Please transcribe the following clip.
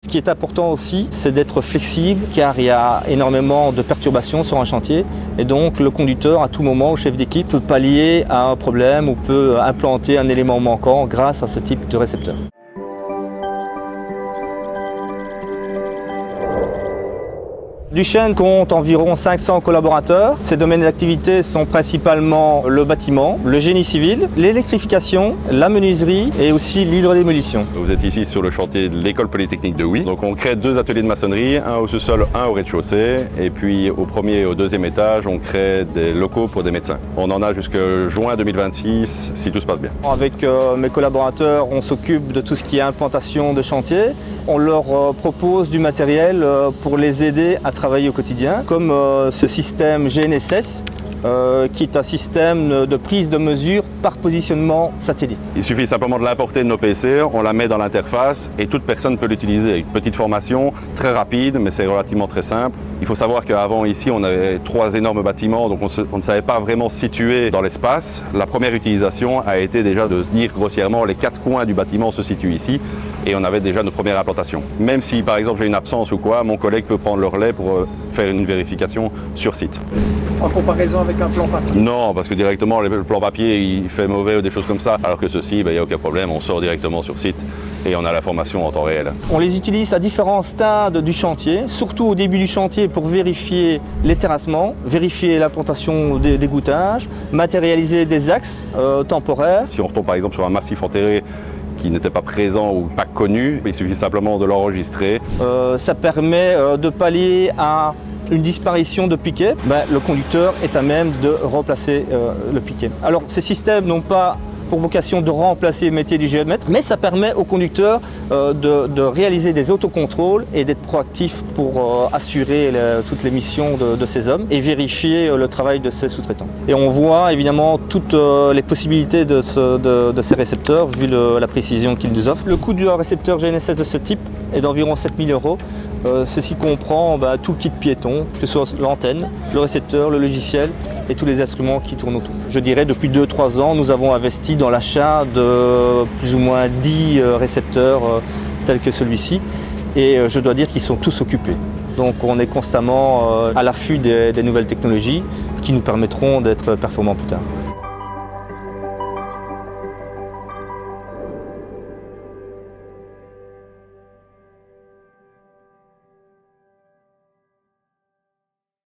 Ce qui est important aussi, c'est d'être flexible car il y a énormément de perturbations sur un chantier et donc le conducteur, à tout moment, le chef d'équipe peut pallier à un problème ou peut implanter un élément manquant grâce à ce type de récepteur. Duchesne compte environ 500 collaborateurs. Ses domaines d'activité sont principalement le bâtiment, le génie civil, l'électrification, la menuiserie et aussi l'hydrodémolition. Vous êtes ici sur le chantier de l'école polytechnique de Huy. Donc on crée 2 ateliers de maçonnerie, un au sous-sol, un au rez-de-chaussée. Et puis au premier et au 2e étage, on crée des locaux pour des médecins. On en a jusqu'à juin 2026 si tout se passe bien. Avec mes collaborateurs, on s'occupe de tout ce qui est implantation de chantier. On leur propose du matériel pour les aider à travailler au quotidien, comme ce système GNSS, qui est un système de prise de mesure par positionnement satellite. Il suffit simplement de l'importer de nos PC, on la met dans l'interface et toute personne peut l'utiliser. Une petite formation, très rapide, mais c'est relativement très simple. Il faut savoir qu'avant ici, on avait 3 énormes bâtiments, donc on ne savait pas vraiment se situer dans l'espace. La première utilisation a été déjà de se dire grossièrement les 4 coins du bâtiment se situent ici et on avait déjà notre première implantation. Même si par exemple j'ai une absence ou quoi, mon collègue peut prendre le relais pour faire une vérification sur site. En comparaison avec un plan papier? Non, parce que directement le plan papier il fait mauvais ou des choses comme ça, alors que ceci, il n'y a aucun problème, on sort directement sur site et on a la formation en temps réel. On les utilise à différents stades du chantier, surtout au début du chantier pour vérifier les terrassements, vérifier l'implantation des d'égouttage, matérialiser des axes temporaires. Si on retombe par exemple sur un massif enterré qui n'était pas présent ou pas connu, il suffit simplement de l'enregistrer. Ça permet de pallier à une disparition de piquet. Le conducteur est à même de remplacer le piquet. Alors ces systèmes n'ont pas pour vocation de remplacer le métier du géomètre, mais ça permet au conducteur de réaliser des autocontrôles et d'être proactif pour assurer toutes les missions de ces hommes et vérifier le travail de ces sous-traitants. Et on voit évidemment toutes les possibilités de ces récepteurs vu la précision qu'ils nous offrent. Le coût du récepteur GNSS de ce type est d'environ 7 000 €. Ceci comprend tout le kit piéton, que ce soit l'antenne, le récepteur, le logiciel et tous les instruments qui tournent autour. Je dirais depuis 2-3 ans, nous avons investi dans l'achat de plus ou moins 10 récepteurs tels que celui-ci et je dois dire qu'ils sont tous occupés. Donc on est constamment à l'affût des nouvelles technologies qui nous permettront d'être performants plus tard.